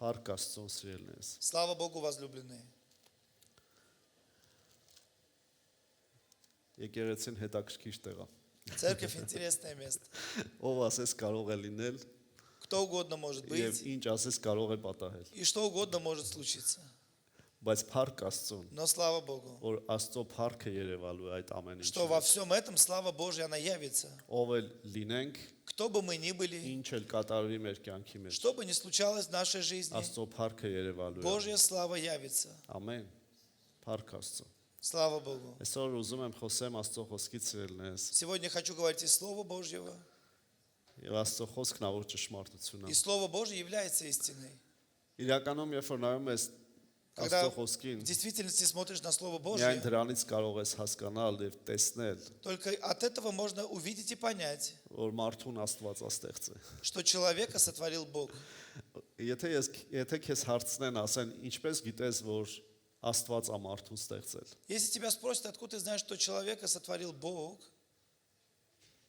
Փառք Աստծո սիրելիներս։ Слава Богу, возлюбленные. Եկեղեցին հետաքրքիր տեղ է։ Церковь интересное место. Ով ասես կարող է լինել Кто угодно может եւ быть, ինչ ասես կարող է պատահել։ и что угодно может случиться. Բայց փառք Աստծուն, Но слава Богу, որ Աստծո փառքը երևալու է այդ ամեն что ինչը։ во всем этом слава Божья, она явится. Ով էլ լինենք, Кто бы мы ни были, ինչ էլ կատարվի մեր կյանքի մեջ, что бы ни случалось в нашей жизни, Աստծո փառքը երևալու է։ Божья слава явится. Ամեն։ Փառք Աստծո։ Слава Богу. Այսօր ուզում եմ խոսեմ Աստծո խոսքից սիրելիներս։ Сегодня хочу говорить из Слова Божьего. Եվ Աստծո խոսքն ավոր ճշմարտություն է։ И Слово Божье является истиной. Իրականում երբ որ նայում ես Когда Աստծո в խոսքին, действительности смотришь на Слово միայն Божье, դրանից կարող ես հասկանալ եւ տեսնել, только от этого можно увидеть и понять, որ մարդուն Աստված է ստեղծել։ что человека сотворил Бог. Եթե քեզ հարցնեն, ասեն, ինչպես գիտես, որ Աստված է մարդուն ստեղծել։ Если тебя спросят, откуда ты знаешь, что человека сотворил Бог,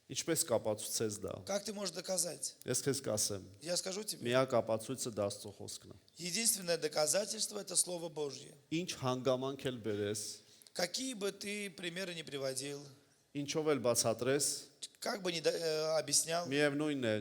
Ինչպես կապացուցես դա։ как ты можешь доказать? Ես քեզ կասեմ, Я скажу тебе, միակ կապացույցը դա Աստծո խոսքն է։ единственное доказательство – это Слово Божье. Ինչ հանգամանք էլ բերես, Какие бы ты примеры ни приводил, ինչով էլ բացատրես, как бы ни объяснял, միևնույն է,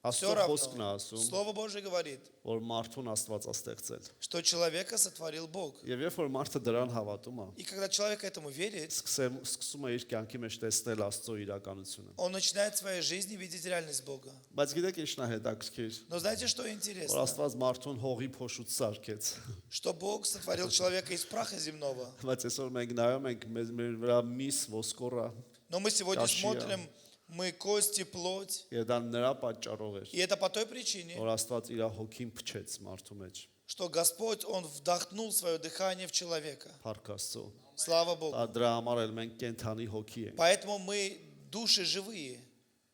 все Աստծո խոսքն է равно ասում, Слово Божье говорит, որ մարդուն Աստված է ստեղծել։ что человека сотворил Бог. Եվ երբ որ մարդը дրան հավատում է, И когда человек этому верит, սկսում է իր կյանքի մեջ տեսնել Աստծո իրականությունը։ он начинает в своей жизни видеть реальность Бога. Բայց գիտեք ինչն է հետաքրքիր, Но знаете, что որ интересно? Աստված մարդուն հողի փոշուց սարքեց։ Что Бог сотворил человека из праха земного. Բայց այսօր մենք նայում ենք մեր վրա միս ոսկորա, Но мы сегодня Кашья. смотрим, мы кости, плоть. եւ դա նրա պատճառով էր, И это по той причине, որ Աստված իր հոգին փչեց մարդու մեջ։ что Господь, Он вдохнул свое дыхание в человека. Փառք Աստծո։ Слава Богу. Դրա համար էլ մենք կենթանի հոգի ենք։ Поэтому мы души живые.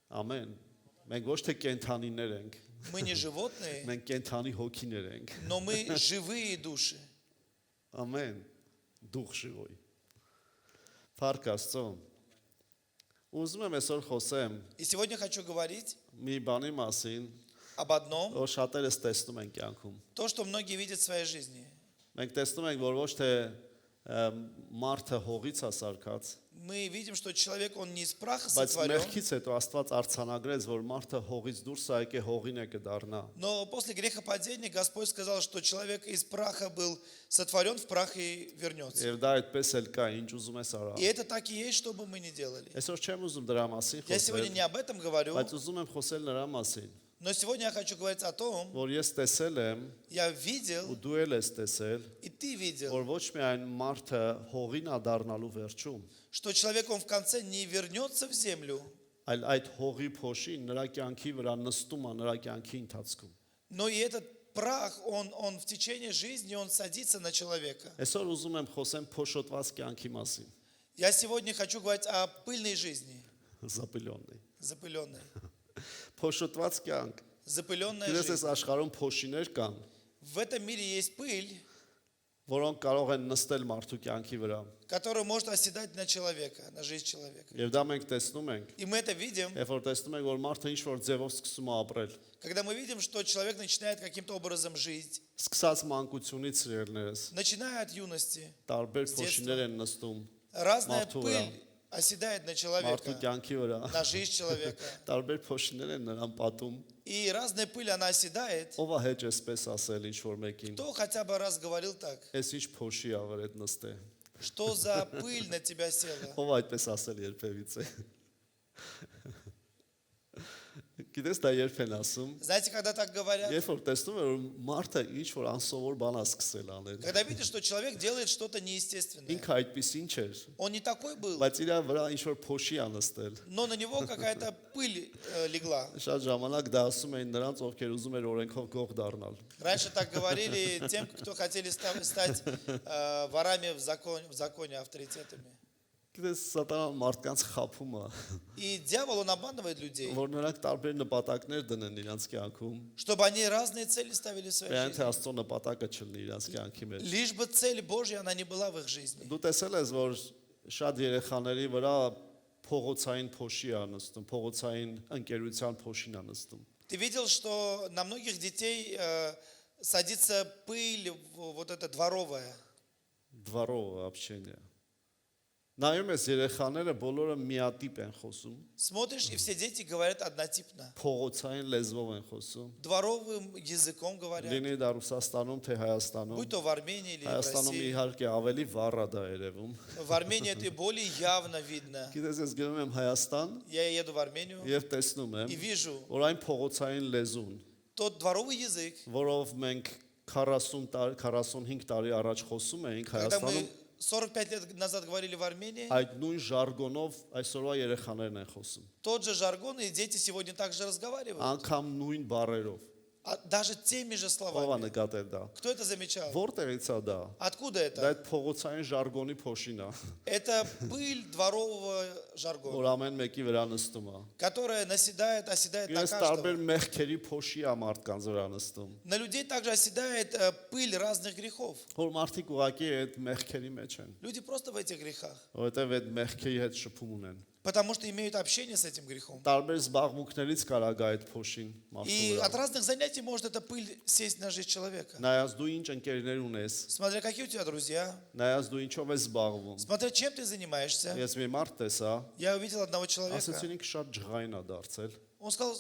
Ամեն։ Մենք ոչ թե կենթանիներ ենք, Мы не животные, մենք կենթանի հոգիներ ենք։ но мы живые души. Ամեն։ Դուխ շիվոյ։ Փառք Աստծո։ Ուզում եմ այսօր խոսեմ И сегодня хочу говорить մի բանի մասին, об одном, որ շատերս տեսնում են կյանքում։ то, что многие видят в своей жизни. Մենք տեսնում ենք, որ ոչ թե մարդը հողից է սարքած, Мы видим, что человек, он не из праха բայց сотворен, մեղքից հետո Աստված արձանագրեց, որ մարդը հողից դուրս է եկե հողին է կդառնա։ но после грехопадения Господь сказал, что человек из праха был сотворен, в прах и вернется. Եվ դա այդպես էլ կա, ինչ ուզում ես արա։ И это так и есть, что бы мы ни делали. Այսօր չեմ ուզում դրա մասին Я сегодня խոսել, не об этом говорю, բայց ուզում եմ խոսել նրա մասին, но сегодня я хочу говорить о том, որ ես տեսել եմ я ու видел, դու էլ ես տեսել, и ты видел, որ ոչ միայն մարդը հողին է դառնալու վերջում, что человек, он в конце не вернется в землю, այլ այդ հողի փոշին նրա կյանքի վրա նստում է նրա կյանքի ընթացքում։ но и этот прах, он в течение жизни, он садится на человека. Այսօր ուզում եմ խոսեմ փոշոտված կյանքի մասին, Я сегодня хочу говорить о пыльной жизни, զապիլյոննի։ запыленной. Փոշոտված կյանք։ Запыленная Գիտես, այս жизнь. աշխարհում փոշիներ կան, В этом мире есть пыль, որոնք կարող են նստել մարդու կյանքի վրա։ которая может оседать на человека, на жизнь человека. Եվ դա մենք տեսնում ենք, И мы это видим, երբ որ տեսնում ենք, որ մարդը ինչ որ ձևով սկսում է ապրել։ когда мы видим, что человек начинает каким-то образом жить, Սկսած մանկությունից սիրելիներս, начиная от юности. տարբեր С детства. փոշիներ են նստում Разная Մարդու пыль վրա, оседает на մարդու человека, կյանքի վրա։ на жизнь человека. Տարբեր փոշիներ են նրան պատում։ И разная пыль, она оседает. Ով է հեչ էսպես ասել ինչ որ մեկին։ Кто хотя бы раз говорил так, Էս ինչ փոշի ա վր այդ նստե։ что за пыль на тебя села? Ով է այդպես ասել երբևիցե։ Գիտես դա երբ են ասում, Знаете, когда так говорят? երբ որ տեսնում եմ որ մարդը ինչ որ անսովոր բան է սկսել անել։ Когда видишь, что человек делает что-то неестественное. Ինքը այդպես ինչ էր, Он не такой был, բայց իր վրա ինչ որ փոշի ա նստել։ но на него какая-то пыль легла. Շատ ժամանակ դա ասում էին նրանց, ովքեր уզում էր օրենքով գող դառնալ։ Раньше так говорили тем, кто хотели стать ворами в законе, авторитетами. Գիտես սատանան մարդկանց խափում է, И дьявол, он обманывает людей, որ նրանք տարբեր նպատակներ դնեն իրենց կյանքում, чтобы они разные цели ставили в своей բան թե жизни. Աստծո նպատակը չլինի իրենց կյանքի մեջ։ Лишь бы цель Божья, она не была в их жизни. Դու տեսել ես, որ շատ երեխաների վրա փողոցային փոշի է նստում, փողոցային ընկերության փոշին է նստում։ Ты видел, что на многих детей садится пыль, вот эта дворовая. Դվարով общение։ Նայում ես երեխաները բոլորը միատիպ են խոսում, Смотришь, и все дети говорят однотипно. փողոցային լեզվով են խոսում։ Дворовым языком говорят. Լինի դա Ռուսաստանում, թե Հայաստանում։ Будь то в Армении или в Հայաստանում России. իհարկե ավելի վառ է դա երևում։ В Армении это более явно видно. Գիտես, ես գնում եմ Հայաստան Я еду в Армению եւ տեսնում եմ, и вижу որ այն փողոցային լեզուն, тот дворовый язык, որով մենք 40 տարի, 45 տարի առաջ խոսում էինք когда мы Հայաստանում, 45 лет назад говорили в Армении, այդ նույն ժարգոնով այսօրվա երեխաներն են խոսում։ тот же жаргон, и дети сегодня также разговаривают. Անկամ նույն բառերով։ Даже теми же Ո՞վ է словами. նկատել դա։ Кто это замечал? Որտեղից է դա։ Откуда Դա это? այդ փողոցային ժարգոնի փոշին է, Это пыль дворового որ жаргона, ամեն մեկի վրա нստում է։ которая наседает, оседает на Ես տարբեր каждого. մեղքերի փոշի է մարդկանց վրա նստում։ На людей также оседает пыль разных грехов. Որ մարդիկ ուղակի այդ մեղքերի մեջ են, Люди просто в этих грехах, որովհետև այդ մեղքերի հետ շփում ունեն։ потому что имеют общение с этим грехом. Տարբեր զբաղմունքներից կարա գա այդ փոշին մարդու И վրա։ от разных занятий может эта пыль сесть на жизнь человека. Նայած դու ինչ ընկերներ ունես, Смотря какие у тебя друзья, նայած դու ինչով ես զբաղվում։ смотря чем ты занимаешься. Ես մի մարդ տեսա, Я увидел одного человека. ասեցին ինքը շատ ջղայն է դարձել։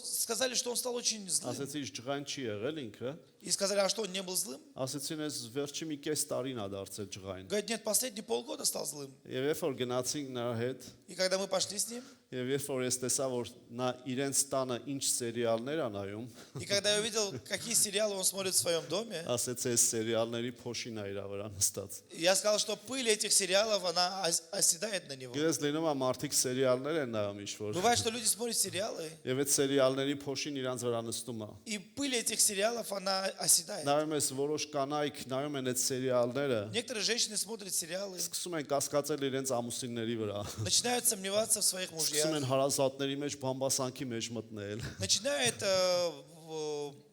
Сказали, что он стал очень злым. Ասեցի ինչ ջղայն չի եղել ինքը, И сказали, а что он не был злым? ասեցին ես վերջի մի կես տարին է դարձել ջղայն։ Говорит, нет, последние полгода стал злым. Եվ երբ որ գնացինք նրա հետ, И когда мы пошли с ним, եւ երբ որ ես տեսա, որ նա իրենց տանը ինչ սերիալներ է нայում, и когда я увидел, какие сериалы он смотрит в своем доме, ասեց այս սերիալների փոշին է իր վրա նստած։ я сказал, что пыль этих сериалов, она оседает на него. Գիտես լինում է մարդիկ սերիալներ են նայում ինչ-որ, Бывает, что люди смотрят сериалы, եւ այդ սերիալների փոշին իրանց վրա նստում է։ и пыль этих сериалов, она оседает. Նայում ես որոշ կանայք նայում են այդ սերիալները, Некоторые женщины смотрят сериалы, սկսում են կասկածել իրենց ամուսինների վրա։ начинают сомневаться в своих Սկսում են мужьях, հարազատների մեջ բամբասանքի մեջ մտնել, начинают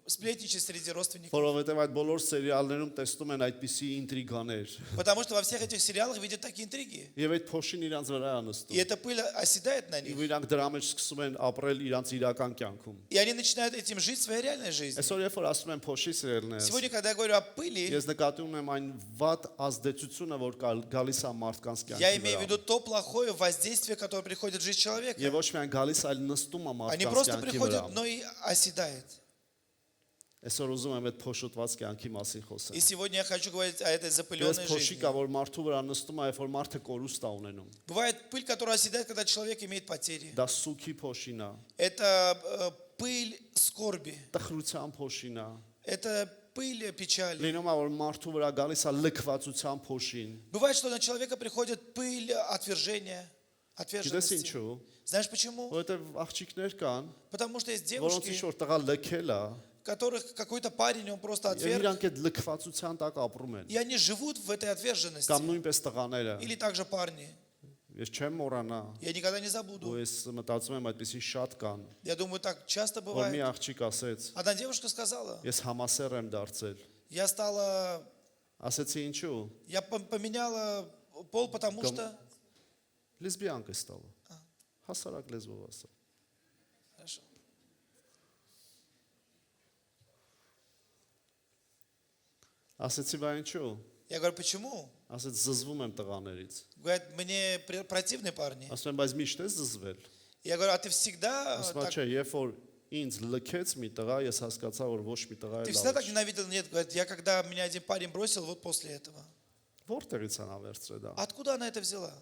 сплетничать среди родственников. որովհետեւ այդ բոլոր սերիալներում տեսնում են այդպիսի ինտրիգաներ։ Потому что во всех этих сериалах видят такие интриги. Եվ այդ փոշին իրանց վրա է И նստում։ эта пыль оседает на них. Եվ իրանք դրա մեջ սկսում են ապրել իրանց իրական кյանքում։ И они начинают этим жить своей реальной жизнью. Այսօր երբ որ ասում են փոշի սերելներ, Сегодня, когда я говорю о пыли, ես նկատի ունեմ այն վատ ազդեցությունը, որ գալիս է մարդկանց я կյանքի имею в վրա։ виду то плохое воздействие, которое приходит в жизнь человека. Եվ ոչ միայն գալիս, այլ նստում է Они մարդկանց просто կյանքի վրա։ приходят, но и оседает. Այսօր ուզում եմ այդ փոշոտված կյանքի մասին И խոսել։ сегодня я хочу говорить о этой Ես запыленной փոշի жизни. կա, որ մարդու վրա նստում է, երբ որ մարդը կորուստ է ունենում։ Бывает пыль, которая оседает, когда человек имеет потери. Դա սուքի փոշին է, Это пыль скорби. տխրության փոշին է։ Это пыль печали. Լինում է, որ մարդու վրա գալիս է լքվածության փոշին։ Бывает, что на человека приходит пыль отвержения, Գիտես отверженности. ինչու։ Знаешь почему? Որովհետև աղջիկներ կան, Потому что есть որոնց ինչ девушки, որ տղա լքել է, которых какой-то парень, он просто եւ отверг, իրանք այդ լքվածության տակ ապրում են։ и они живут в этой отверженности. Կամ նույնպես տղաները։ Или также парни. Ես չեմ մոռանա, Я никогда не ու забуду. ես մտածում եմ այդպեսի շատ կան, Я думаю, так часто որ մի бывает. աղջիկ ասեց, Одна девушка сказала, ես համասեր եմ դարձել։ я стала, Ասեցի ինչու։ я поменяла пол, потому что... Լեսբիանք է ստալը։ Հասարակ լեզվով ասա։ Хорошо. Ասեցի բա ինչու։ Я говорю, почему? Ասեց զզվում եմ տղաներից։ Говорят, мне противны парни. Ասում եմ, բայց միշտ ես զզվել։ Я говорю, а ты всегда Ասում так, չէ, երբ որ ինձ լքեց մի տղա, ես հասկացա, որ ոչ մի տղա ты է всегда так լավ։ ненавидел? Нет, говорит, я когда меня один парень бросил, вот после этого. Որտեղից անա վերցրել դա։ Откуда она это взяла?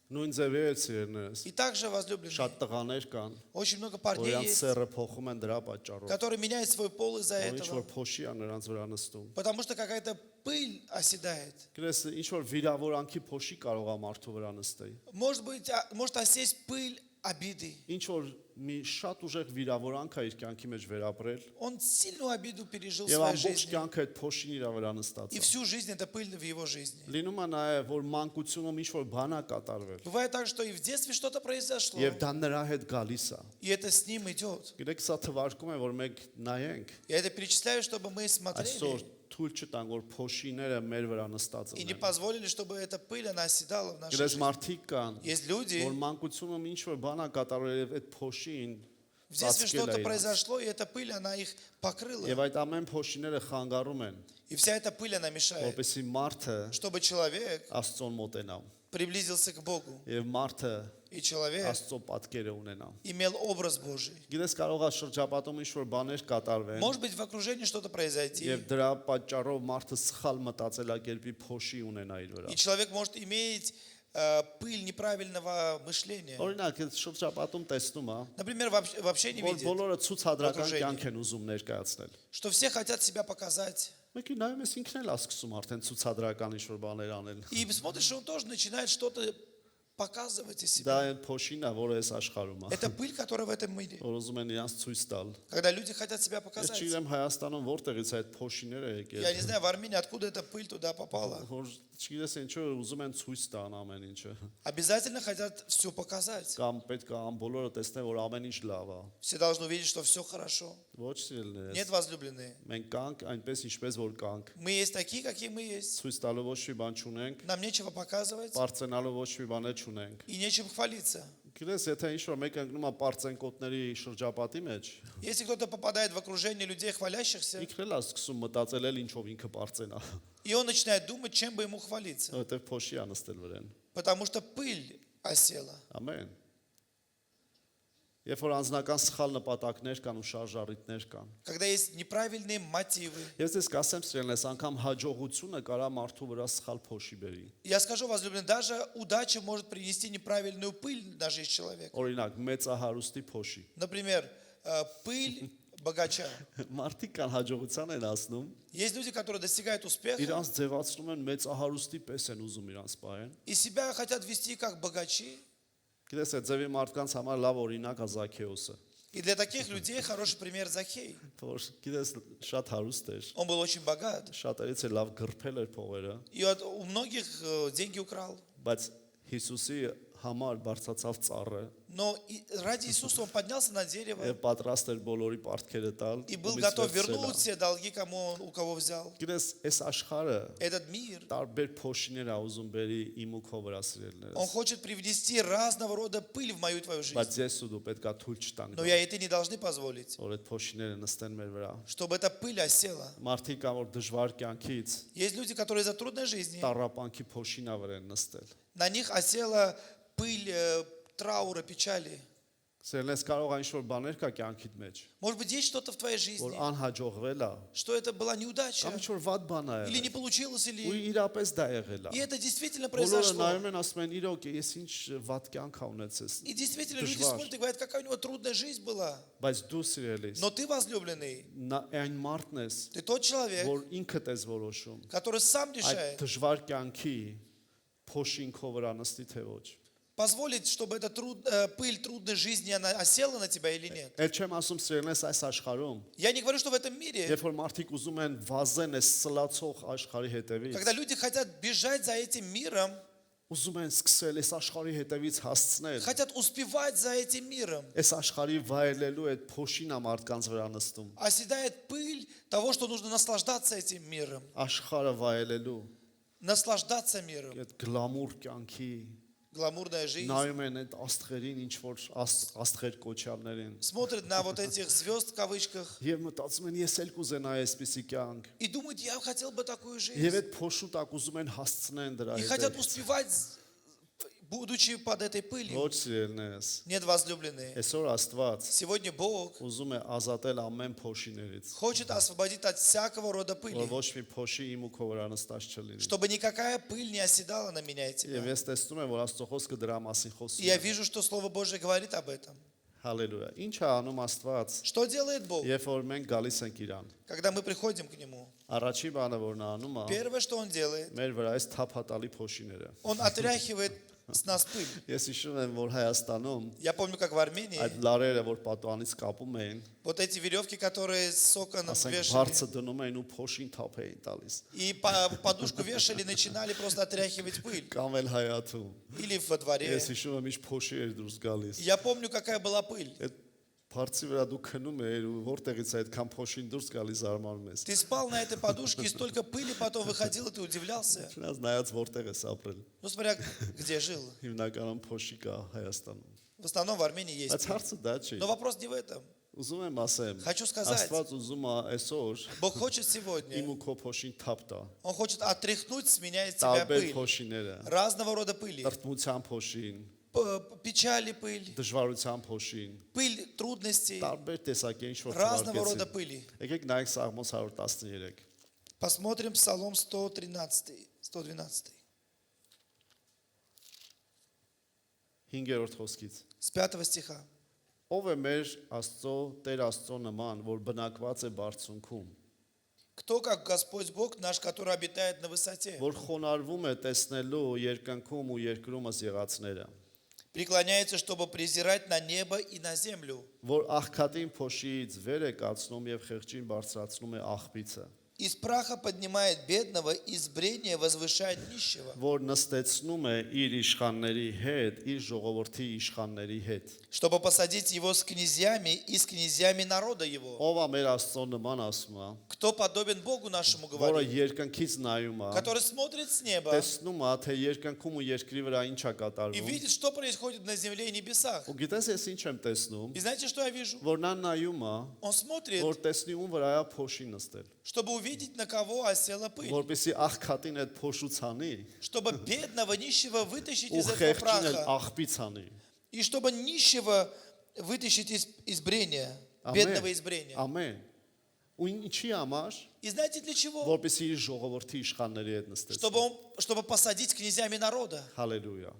Նույն ձևի է սիրներս։ И также возлюбленные. Շատ տղաներ կան, Очень много որ парней իրանց есть, սերը փոխում են դրա պատճառով։ которые меняют свой пол из-за Որ ինչ որ этого. փոշի է նրանց վրա նստում։ Потому что какая-то пыль оседает. Գրես ինչ որ վիրավորանքի փոշի կարող է մարդու վրա նստել։ Может быть, может осесть пыль обиды. Ինչ որ մի շատ ուժեղ վիրավորանք է իր կյանքի մեջ վերապրել, Он сильную обиду пережил в եւ своей ամբողջ жизни. կյանքը այդ փոշին իր վրա նստած И է։ всю жизнь это пыль в его жизни. Լինում է նաեւ, որ մանկությունում ինչ որ բան է կատարվել, Бывает так, что и в детстве что-то произошло, եւ դա նրա հետ գալիս է։ и это с ним идет. Գիտեք, սա թվարկում է, որ մենք նայենք, Я это перечисляю, чтобы мы այսօր смотрели թույլ չտանք, որ փոշիները մեր վրա նստած и не լինեն։ позволили, чтобы эта пыль, она оседала в нашей Գիտես, жизни. մարդիկ կան, Есть люди, որ մանկությունում ինչ որ բան է կատարվել եւ այդ փոշին В детстве ծածկել что-то է իրանց։ произошло, и эта пыль, она их покрыла. Եվ այդ ամեն փոշիները խանգարում են, И вся эта пыль, она мешает, որպեսզի մարդը чтобы человек Աստծուն մոտենա приблизился к Богу. եւ մարդը И человек Աստծո պատկերը ունենա։ имел образ Божий. Գիտես կարող է շրջապատում ինչ-որ բաներ կատարվեն Может быть, в окружении что-то произойти, եւ դրա պատճառով մարդը սխալ մտածելակերպի փոշի ունենա իր վրա։ и человек может иметь пыль неправильного мышления. Օրինակ, այդ շրջապատում տեսնում է, Например, в общении որ видит, բոլորը ցուցադրական Окружение. կյանք են уզում ներկայացնել։ что все хотят себя показать. Մեկի նայում ես ինքն էլ ասկսում արդեն ցուցադրական ինչ-որ բաներ անել։ И смотришь, он тоже начинает что-то показывать из Դա себя. այն փոշին է, որը էս աշխարհում է։ Это пыль, которая в этом мире. Որ ուզում են իրանց ցույց տալ։ Когда люди хотят себя Ես показать. չգիտեմ Հայաստանում որտեղից այդ փոշիները եկել։ Я не знаю, в Армении откуда эта пыль туда попала. Որ չգիտես ինչու ուզում են ցույց տան ամեն ինչը։ Обязательно хотят все показать. Կամ պետք է ամ բոլորը տեսնեն, որ ամեն ինչ լավ է։ Все должны увидеть, что все хорошо. Ոչ սիրելիներս։ Нет, возлюбленные. Մենք կանք այնպես ինչպես որ կանք։ Мы есть такие, какие мы есть. Ցույց տալու ոչ մի բան չունենք, Нам нечего показывать բարձենալու ոչ մի բան չունենք։ и нечем хвалиться. Գիտես, եթե ինչ-որ մեկը ընկնում է բարձենկոտների շրջապատի մեջ, Если кто-то попадает в окружение людей хвалящихся, ինքն էլ է սկսում մտածել էլ ինչով ինքը բարձենա։ и он начинает думать, чем бы ему хвалиться. Որտեղ փոշի է նստել վրան։ Потому что пыль осела. Ամեն։ Երբ որ անձնական սխալ նպատակներ կան ու շարժառիթներ կան։ Когда есть неправильные мотивы. Ես դες կասեմ սրելես անգամ հաջողությունը կարա մարդու վրա սխալ փոշի բերի։ Я скажу, возлюбленный, даже удача может принести неправильную пыль на жизнь человека. Օրինակ, մեծահարուստի փոշի։ Например, пыль богача. Մարդիկ կան հաջողության են ասնում, Есть люди, которые достигают успеха իրանց ձևացնում են մեծահարուստի պես են ուզում իրանց պահեն։ и себя хотят вести как богачи. Գիտես, այդ ձևի մարդկանց համար լավ օրինակ է Զաքեոսը, И для таких людей хороший пример Захей. որ գիտես շատ հարուստ էր, Он был очень богат. շատերից է лав գրփել էր փողերը, И у многих деньги украл. բայց Հիսուսի համար բարձացավ ծառը Но ради Иисуса он поднялся на дерево եւ պատրաստ էր բոլորի պարտքերը տալ։ и был ումից готов վերցրել вернуть է։ все долги, у кого взял. Գիտես, այս աշխարհը Этот мир, տարբեր փոշիներ ա ուզում բերի իմ ու քո վրա он սիրելիներս, хочет привнести разного рода пыль в мою твою жизнь. բայց ես ու դու պետքա թույլ չտանք, Но я и ты не должны позволить, որ այդ փոշիները нստեն մեր վրա։ чтобы эта пыль осела. Մարդիկ կան, որ дժվար կյանքից Есть люди, которые из-за трудной жизни, տառապանքի փոշինա վրա են նստել։ на них осела пыль траура, печали. Սերնես կարող է ինչ-որ բաներ կա կյանքիդ մեջ, Может быть, есть что-то в твоей որ жизни, անհաջողվել է, что это была неудача, կամ ինչ-որ վատ բան է или не եղել, получилось, ու или... իրապես դա եղել И է։ это действительно Բոլորը произошло. նայում են ասում են իրոք ես ինչ վատ կյանք ա ունեցես, И действительно люди Дождвар. смотрят и говорят, какая у него трудная жизнь была. բայց դու սիրելիս, Но ты, возлюбленный, այն մարդն ես, ты тот человек, որ ինքդ ես որոշում։ который сам Այդ решает դժվար կյանքի փոշին քո վրա նստի թե ոչ։ позволить, чтобы эта пыль трудной жизни она осела на тебя или нет. Էլ չեմ ասում սիրելիս այս աշխարհում, Я не говорю, что в этом мире, երբ որ մարդիկ ուզում են վազեն այս սլացող աշխարհի հետևից, когда люди хотят бежать за этим миром, ուզում են սկսել այս աշխարհի հետևից հասցնել, хотят успевать за этим миром, այս աշխարհի վայելելու այդ փոշին ա մարդկանց վրա նստում, оседает пыль того, что нужно наслаждаться этим миром, աշխարհը վայելելու наслаждаться миром. այդ գլամուր կյանքի Гламурная жизнь. նայում են այդ աստղերին, ինչ որ աստղեր կոչյալներին Смотрят на вот этих звезд в кавычках եւ մտածում են ես էլ կուզենայի այսպիսի կյանք и думают, я хотел бы такую жизнь. եւ այդ փոշու տակ ուզում են հասցնեն դրա И хотят հետ успевать, будучи под этой пылью. ոչ սիրելնես Нет, возлюбленные. այսօր Աստված Сегодня Бог ուզում է ազատել ամեն փոշիներից хочет освободить от всякого рода որ пыли, ոչ մի փոշի իմ ու քո վրա նստած չլինի чтобы никакая пыль не оседала на меня и եւ тебя. ես տեսնում եմ որ Աստծո խոսքը дրա մասին И խոսում я է вижу, что Слово Божье говорит об этом. հալելույա ինչ է անում Աստված Что делает Бог, երբ որ մենք գալիս ենք իրան когда мы приходим к Нему? առաջի բանը որ նա անում է Первое, что Он делает, մեր վրա այս թափատալի փոշիները Он отряхивает с нас пыль. ես հիշում եմ որ Հայաստանում Я помню, как в Армении այդ լարերը որ պատուանից կապում էին вот эти веревки, которые с окон ասենք вешали, բարձը դնում էին ու փոշին թափ էին տալիս и подушку вешали, начинали просто отряхивать пыль. կամ էլ հայաթում Или во дворе. ես հիշում եմ ինչ փոշի էր դուրս գալիս Я помню, какая была пыль. այդ բարձի վրա դու քնում էր ու որտեղից է այդքան փոշին դուրս գալիս արմանում ես Ты спал на этой подушке, и столько пыли потом выходил, и ты удивлялся. Չնայած նայած որտեղ ես ապրել Ну, смотря где жил. հիմնականում փոշի կա Հայաստանում В основном в Армении есть Բայց пыль. հարցը դա չի։ Но вопрос не в этом. Ուզում եմ ասեմ, Хочу сказать, Աստված ուզում է այսօր Бог хочет сегодня, իմ ու քո փոշին թափ տա։ Он хочет отряхнуть с меня из тебя Տարբեր пыль. փոշիները, Разного рода пыли. տրտմության փոշին, Печали пыль, դժվարության փոշին, пыль трудностей, տարբեր տեսակի ինչ որ разного рода թվարկեցին։ пыли. Եկեք նայենք Սաղմոս 113։ Посмотрим Псалом 112. 5-րդ խոսքից։ С 5 стиха. Ով է մեր Աստծո, Տեր Աստծո նման, որ բնակված է բարձունքում, Кто, как Господь Бог наш, который обитает на высоте, որ խոնարհվում է տեսնելու երկնքում ու երկրումս եղածները, преклоняется, чтобы презирать на небо и на землю, որ աղքատին փոշիից վեր է կացնում եւ խեղճին բարձրացնում է աղբիցը, из праха поднимает бедного, из брения возвышает нищего, որ նստեցնում է իր իշխանների հետ, իր ժողովրդի իշխանների հետ։ чтобы посадить его с князьями и с князьями народа его. Ով է մեր Աստծո նման ասում է, Кто подобен Богу нашему, որը говорит, երկնքից նայում է, который смотрит с неба տեսնում է, թե երկնքում ու երկրի վրա ինչ է и կատարվում։ видит, что происходит на земле и небесах. Ու գիտես ես ինչ եմ տեսնում, И знаете, что я вижу? որ նա նայում է, Он смотрит, որ տեսնի ում վրա է փոշի нստել, чтобы увидеть, на кого осела пыль, որպեսզի աղքատին այդ փոշուց անի чтобы бедного нищего вытащить ու из этого խեղճին էլ праха, աղբից անի։ и чтобы нищего вытащить из брения, бедного из брения. Ամեն։ Ու ինչի համար, И знаете для чего? որպեսզի իր ժողովրդի իշխանների հետ նստես։ Чтобы посадить князьями народа. Հալելույա։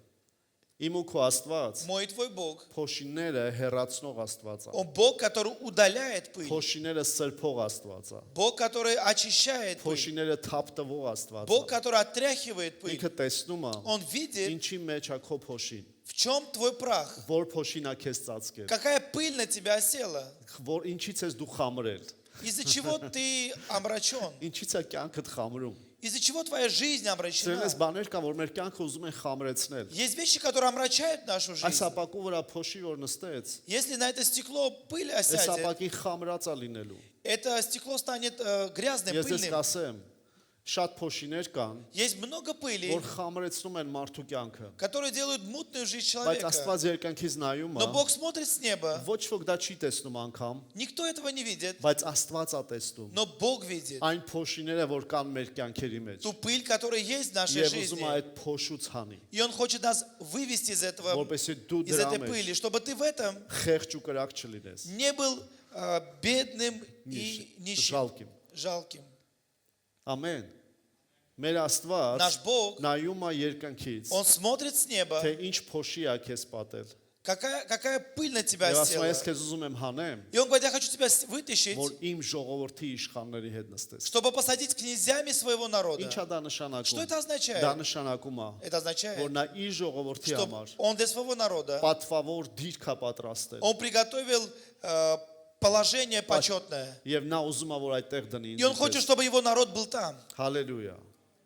Իմ ու քո Աստված Мой и твой Бог. փոշիները հերացնող Աստված է։ Он Бог, который удаляет пыль. Փոշիները սրբող Աստված է։ Бог, который очищает пыль. Փոշիները թափտվող Աստված Бог, է։ который отряхивает пыль. Ինքը տեսնում է, Он видит, ինչի մեջ է քո փոշին, в чем твой прах. որ փոշին է քեզ ծածկել, Какая пыль на тебя осела. որ ինչից ես դու խամրել, Из-за чего ты омрачен. ինչից է կյանքդ խամրում։ Из-за чего твоя жизнь омрачена. Սրանց բաներ կան, որ մեր կյանքը ուզում են խամրեցնել։ Есть вещи, которые омрачают нашу Այս жизнь. ապակու վրա փոշի որ նստեց, Если на это стекло пыль այս осядет, ապակին խամրած է լինելու։ это стекло станет грязным, Ես դες пыльным. կասեմ, շատ փոշիներ կան, Есть много пыли, որ խամրեցնում են մարդու կյանքը։ которые делают мутную жизнь Բայց человека. Աստված երկնքից նայում Но է, Бог смотрит с неба. ոչ ոք դա չի տեսնում անգամ, Никто этого не видит, բայց Աստված է տեսնում։ но Бог видит. Այն փոշիները, որ կան մեր կյանքերի մեջ, Ту пыль, которая есть в нашей եւ ուզում жизни. է այդ փոշուց հանի, И Он хочет нас вывести из этого, որպեսզի դու из դրա этой մեջ пыли, чтобы ты в этом խեղճ ու կրակ չլինես։ не был бедным и нищим, Жалким։ жалким. Ամեն։ Մեր Աստված Наш Бог, նայում է երկնքից, Он смотрит с неба, թե ինչ փոշի է քեզ պատել։ какая пыль на тебя Եվ ասում է, села. ես քեզ ուզում եմ հանեմ, И Он говорит, я хочу тебя вытащить, որ իմ ժողովրդի իշխանների հետ նստես։ чтобы посадить князьями своего народа. Ինչ է դա Что նշանակում։ это означает? Դա նշանակում է, Это означает, որ նա իր ժողովրդի что համար Он для своего народа, պատվավոր դիրք է պատրաստել։ Он приготовил положение почетное. Եվ նա ուզում է, որ այդտեղ դնի И Он хочет, ինձ։ чтобы Его народ был там. Հալելույա։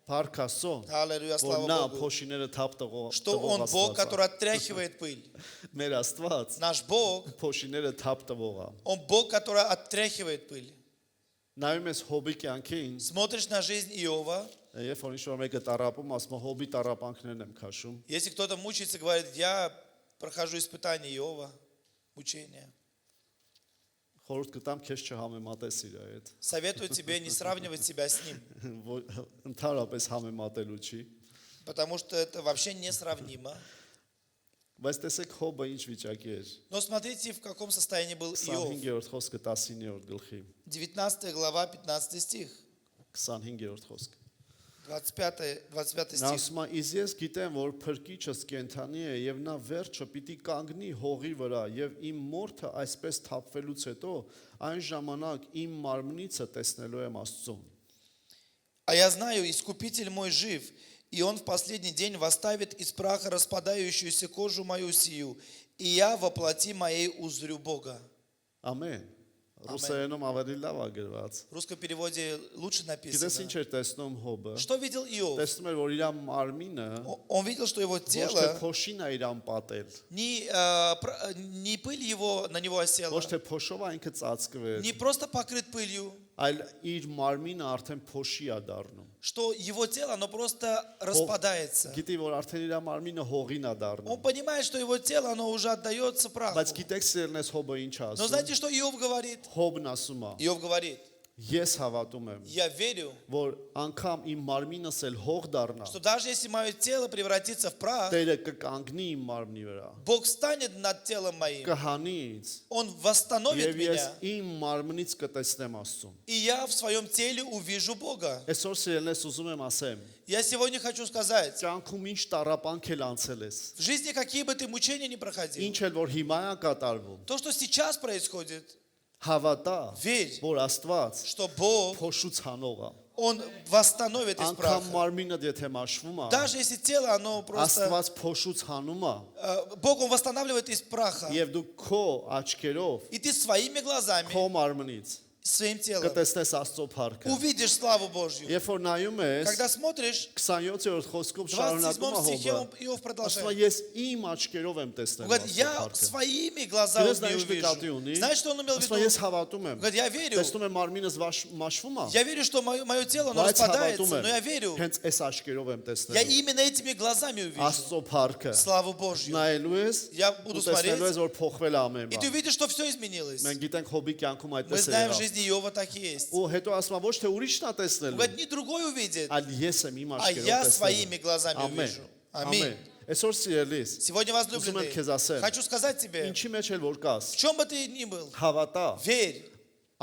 Փառք Աստծո, Аллилуйя, որ слава նա Богу. փոշիները թափտող Что Он Бог, который отряхивает пыль. Մեր Աստված Наш Бог, փոշիները թափտող է։ Он Бог, который отряхивает пыль. Նայում ես Հոբի կյանքին, Смотришь на жизнь Иова. երբ որ ինչ-որ մեկը տարապում, ասում է Հոբի տարապանքներն եմ քաշում։ Если кто-то мучается, говорит, я прохожу испытание Иова, мучения. Խորհուրդ կտամ քեզ չհամեմատես իր հետ։ Советую тебе не сравнивать себя с ним, Ընդհանրապես համեմատելու չի։ потому что это вообще несравнимо. Բայց տեսեք Հոբը ինչ վիճակի էր։ Но смотрите, в каком состоянии был Иов. 25-րդ խոսքը 19-րդ գլխի։ 19 глава, 15 стих. 25-րդ խոսքը։ 25 Նա стих. ասում է, «Իսկ ես գիտեմ, որ փրկիչս կենթանի է եւ նա վերջը պիտի կանգնի հողի վրա եւ իմ մորթը այսպես թափվելուց հետո այն ժամանակ իմ մարմնիցը տեսնելու եմ Աստծուն»։ А я знаю, Искупитель мой жив, и Он в последний день восставит из праха распадающуюся кожу мою сию, и я во плоти моей узрю Бога. Ամեն։ Ռուսերենում ավելի լավ է գրված։ В русском переводе лучше Գիտես написано. ինչ էր տեսնում Հոբը։ Что видел Иов? Տեսնում էր, որ իր մարմինը Он видел, что его ոչ թե тело, փոշին է իրան պատել, не пыль его на него осела, ոչ թե փոշով է ինքը ծածկվել, не просто покрыт пылью, այլ իր մարմինը արդեն փոշի է դառնում։ что его тело, оно просто распадается. Գիտի որ արդեն իր մարմինը հողին է դառնում։ Он понимает, что его тело, оно уже отдается праху. Բայց գիտեք սիրելնես Հոբը ինչ Но ասում։ знаете, что Иов говорит? Հոբն ասում է. Иов говорит, Ես հավատում եմ, я верю, որ անգամ իմ մարմինս էլ հող դառնա, что даже если мое тело превратится в прах, Տերը կկանգնի իմ մարմնի վրա։ Бог станет над телом моим. Կհանի ինձ։ Он восстановит Եվ ես меня. իմ մարմնից կտեսնեմ Աստծուն։ И я в своем теле увижу Бога. Այսօր սիրելնես ուզում եմ ասեմ, Я сегодня хочу сказать, կյանքում ինչ տարապանք էլ անցել ես։ в жизни какие бы ты мучения ни проходил, Ինչ էլ որ հիմա է կատարվում։ то, что сейчас происходит, Հավատա, верь, որ Աստված что Бог, փոշուց հանող է։ Он восстановит из Անկամ праха. մարմինը եթե մաշվում է, Даже если тело, оно просто... Աստված փոշուց հանում է, Бог, Он восстанавливает из праха. եւ դու քո աչքերով, И ты своими глазами, քո մարմնից своим телом կտեսնես Աստծո փառքը։ увидишь славу Божью. Երբ որ նայում ես, Когда смотришь, 27-րդ խոսքով в շարունակում 27 է стихе Հոբը։ Иов Ասում է продолжает. ես իմ աչքերով եմ տեսնել Говорит, Աստծո я փառքը։ своими глазами Знаешь, что նկատի увижу. ունի։ Знаешь, что он имел в Ասում է ես виду? հավատում եմ։ Говорит, я верю. Տեսնում եմ մարմինս մաշվում է։ Я верю, что мое тело, оно Բայց распадается, հավատում но я եմ։ верю. Հենց այս աչքերով եմ Я տեսնել։ именно этими глазами увижу Աստծո փառքը։ славу Божью. Նայելու ես, Я ու буду տեսնելու ես смотреть, որ փոխվել է ամեն и ты բան։ увидишь, что все изменилось. Մենք գիտենք Հոբի կյանքում Мы այդպես է знаем, в եղավ։ жизни Иова так и есть. Ու հետո ասում է ոչ թե ուրիշն է Он տեսնելու, говорит, не другой увидит, այլ ես եմ իմ а я աչքերով своими տեսնելու։ глазами Ամեն։ увижу. Ամեն։ Аминь. Այսօր սիրելիս, Сегодня, ուզում եմ возлюбленный, քեզ ասեմ, хочу сказать тебе, ինչի մեջ էլ որ կաս, в чем бы ты ни был, հավատա, верь,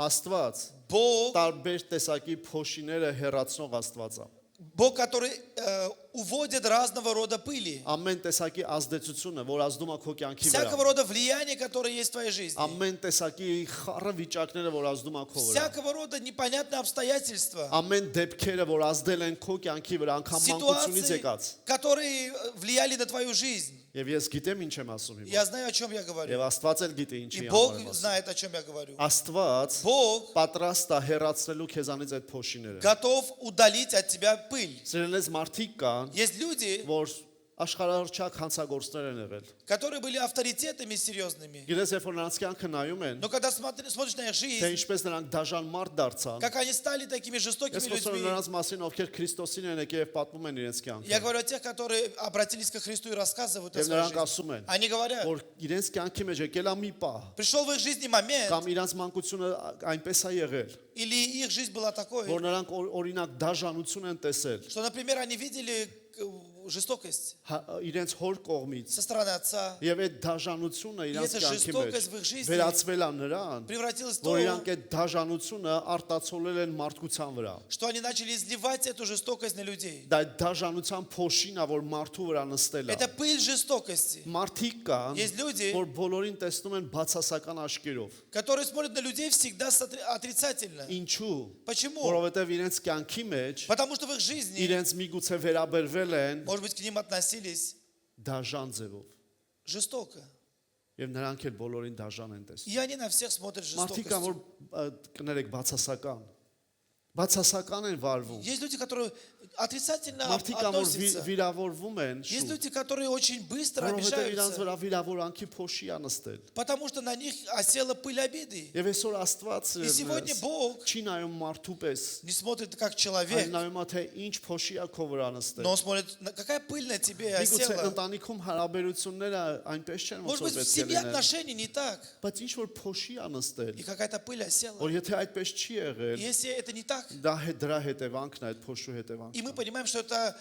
Աստված Бог, տարբեր տեսակի փոշիները հեռացնող Աստված է։ Бог, который уводит разного рода пыли, Ամեն տեսակի ազդեցությունը, որ ազդում է քո կյանքի всякого վրա։ рода влияние, которое есть в твоей жизни, Ամեն տեսակի խառը վիճակները, որ ազդում է քո վրա։ всякого рода непонятные обстоятельства, Ամեն դեպքերը, որ ազդել են քո կյանքի վրա, անգամ մանկությունից ситуации, եկած։ которые влияли на твою жизнь. Եվ ես գիտեմ ինչ եմ ասում հիմա։ Я знаю, о чем я говорю. Եվ Աստված էլ գիտի ինչի И համար Бог եմ ասում։ знает, о чем я говорю. Աստված Бог պատրաստ է հեռացնելու քեզանից այդ փոշիները։ готов удалить от тебя пыль. Սիրելես մարդիկ կան, Есть люди, որ աշխարհարչակ հանցագործներ են եղել։ которые были авторитетами серьезными. Գիտես, երբ որ նրանց կյանքը նայում են, Но когда смотришь на их թե жизнь, ինչպես նրանք դաժան մարդ դարձան, как они стали такими жестокими ես խոսում եմ людьми. նրանց մասին, ովքեր Քրիստոսին են եկել եւ պատմում են իրենց Я կյանքը։ говорю о тех, которые обратились ко Христу и рассказывают о Եվ своей նրանք жизни. ասում են, Они говорят, որ իրենց кյանքի մեջ եկել է մի պահ, пришел в их жизни момент, կամ իրենց մանկությունը այնպես է եղել, или их жизнь была такой, որ նրանք օրինակ դաժանություն են տեսել что, например, они видели жестокость իրենց հոր կողմից, со стороны отца, եւ այդ դաժանությունը իրենց эта կյանքի жестокость մեջ в их жизни վերածվել է նրան, превратилась в то, որ իրանք այդ դաժանությունը արտացոլել են մարդկության вրա։ что они начали изливать эту жестокость на людей. Դա այդ դաժանության փոշին է, որ մարդու վրա նստել է։ Это пыль жестокости. Մարդիկ կան, Есть люди, որ բոլորին տեսնում են բացասական աչքերով։ которые смотрят на людей всегда отрицательно. Ինչու՞։ Почему? Որովհետև իրենց կյանքի մեջ Потому что в их жизни, իրենց միգուցե վերաբերվել են может быть, к ним относились դաժան ձևով։ жестоко. Եվ նրանք էլ բոլորին դաժան են տեսնում։ И они на всех смотрят Մարդիկ կան, որ жестокостью. կներեք բացասական։ Բացասական են վարվում։ Есть люди, которые отрицательно Մարդիկ կան, որ относятся. վիրավորվում են Есть շուտ, люди, которые очень быстро որովհետև իրանց обижаются, վրա վիրավորանքի փոշի է նստել։ потому что на них осела пыль обиды. Եւ այսօր Աստված И сегодня Бог չի нայում մարդու պես, не смотрит как այլ человек, նայում է թե ինչ փոշի է քո վրա նստել։ но Он смотрит, какая пыль на тебе Միգուցե осела. ընտանիքում հարաբերությունները այնպես չեն, ոնց Может որ быть, в պետք է семье լինեն, отношения не так, բայց ինչ որ փոշի է նստել, и какая-то пыль осела. որ եթե այդպես չի եղել, Если это не так, դա դրա հետևանքն է, այդ փոշու հետևանքն։ и мы понимаем, что это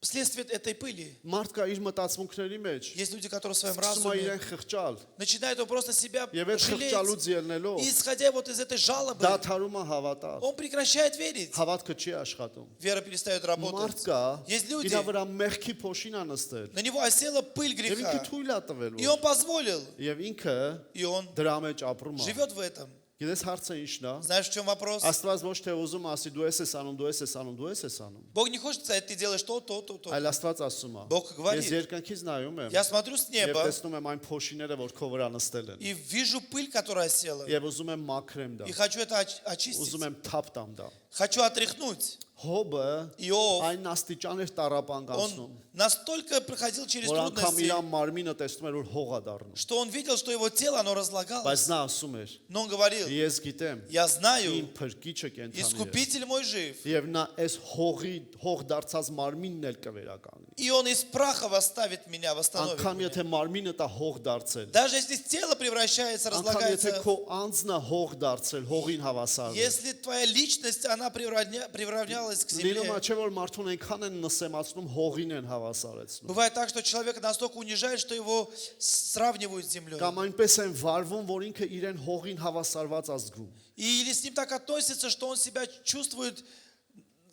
следствие этой пыли. Մարդ կա իր մտածմունքների մեջ, Есть люди, которые в своем սկսում է разуме իրեն խղճալ, начинают он просто себя եւ այդ жалеть. խղճալուց ելնելով И исходя вот из этой жалобы, դադարում է հավատալ։ он прекращает верить. Հավատքը չի աշխատում։ Вера перестает Մարդ работать. կա, Есть люди, իր վրա մեղքի փոշին է նստել, на него осела пыль եւ ինքը греха. թույլ է տվել, И он позволил, եւ ինքը и он դրա մեջ ապրում է։ живет в этом. Գիտես հարցը ինչն է։ Знаешь, в чем вопрос? Աստված ոչ թե ուզում ասի դու ես անում, դու ես անում, дու ես անում։ Бог не хочет сказать, ты делаешь то, то, то, то. Այլ Աստված ասում է։ Бог говорит. Ես երկնքից նայում եմ Я смотрю с եւ неба տեսնում եմ այն փոշիները, որ քո վրա նստել են։ и вижу пыль, которая осела. Եվ ուզում եմ մաքրեմ դա։ И хочу это очистить. Ուզում եմ թափ տամ դա։ Хочу отряхнуть. Հոբը Իով այն աստիճաներ տարապանք անցնում, он настолько проходил через որ անգամ իր трудности, մարմինը տեսնում էր որ հող է дառնում։ что он видел, что его тело, оно Բայց разлагалось. նա ասում էր. Но он говорил, Ես գիտեմ, я իմ знаю, փրկիչը կենթանի է։ Искупитель мой жив. Եվ նա այս հող դարձած մարմինն էլ կվերականգնի։ И он из праха восставит меня, восстановит Անկամ меня. եթե մարմինը դա հող дարձել, Даже если тело превращается, անկամ եթե разлагается, քո անձնը հող դարձել, հողին հավասարվել։ если твоя личность, она приравнялась к Լինում земле. է չէ որ մարդուն այնքան են նսեմացնում, հողին են հավասարեցնում։ Бывает так, что человека настолько унижает, что его сравнивают с землей. Կամ այնպես են վարվում, որ ինքը իրեն հողին հավասարված ազգում։ Или с ним так относятся, что он себя чувствует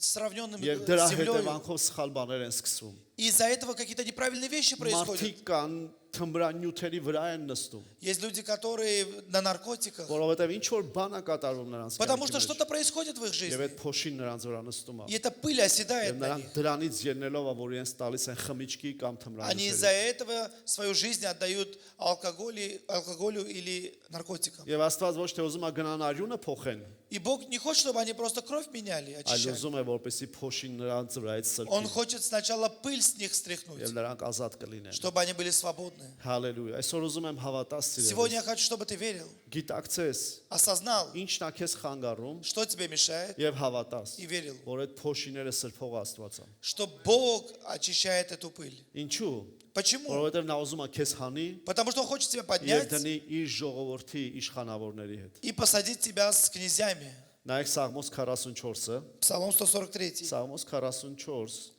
сравненным Եվ с դրա землей. հետևանքով սխալ բաներ են սկսում։ И из-за этого какие-то неправильные вещи происходят. Մարդիկ կան թմբրանյութերի վրա են նստում, Есть люди, которые на наркотиках, որովհետև ինչ որ բան է կատարվում նրանց потому что կյանքի что-то происходит в их մեջ, жизни. եւ այդ փոշին նրանց վրա նստում է։ И эта пыль оседает Եվ на նրանք них. դրանից ելնելով է, որ իրենց տալիս են խմիչքի կամ Они из-за թմրանյութերի։ этого свою жизнь отдают алкоголю или наркотикам. Եվ Աստված ոչ թե ուզում է գնան արյունը փոխեն, И Бог не хочет, чтобы они просто кровь меняли, այլ очищали. ուզում է, որպեսզի փոշին նրանց վրայից Он սրբի хочет сначала пыль с них стряхнуть, եւ նրանք ազատ կլինեն։ чтобы они были свободны. Հալելույա։ Այսօր ուզում եմ հավատաս Сегодня սիրելիս։ я хочу, чтобы ты верил, Գիտակցես, осознал, ինչն է քեզ խանգարում что тебе мешает, եւ հավատաս, и верил, որ այդ փոշիները սրբող Աստված է։ что Бог очищает эту пыль. Ինչու՞։ Почему? Որովհետև նա ուզում է քեզ հանի Потому что Он хочет тебя եւ поднять դնի իր ժողովրդի իշխանավորների հետ։ и посадить тебя с князьями. Նայեք Սաղմոս 44-ը, Псалом 143. Սաղմոս 44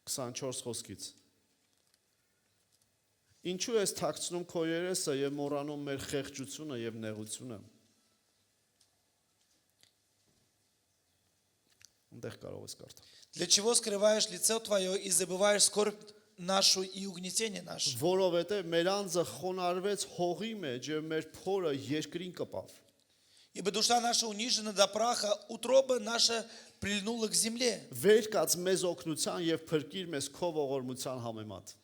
24 խոսքից։ Ինչու ես թաքցնում քո երեսը եւ մոռանում մեր խեղճությունը եւ նեղությունը։ Այնտեղ կարող ես կարդալ։ Для чего скрываешь лицо твое и забываешь скорбь нашу и угнетение наше? Որովհետև մեր անձը խոնարհվեց հողի մեջ եւ մեր փորը երկրին կպավ։ Ибо душа наша унижена до праха, утроба наша прильнула к земле. Վեր կաց մեզ օգնության եւ փրկիր մեզ քո ողորմության համեմատ։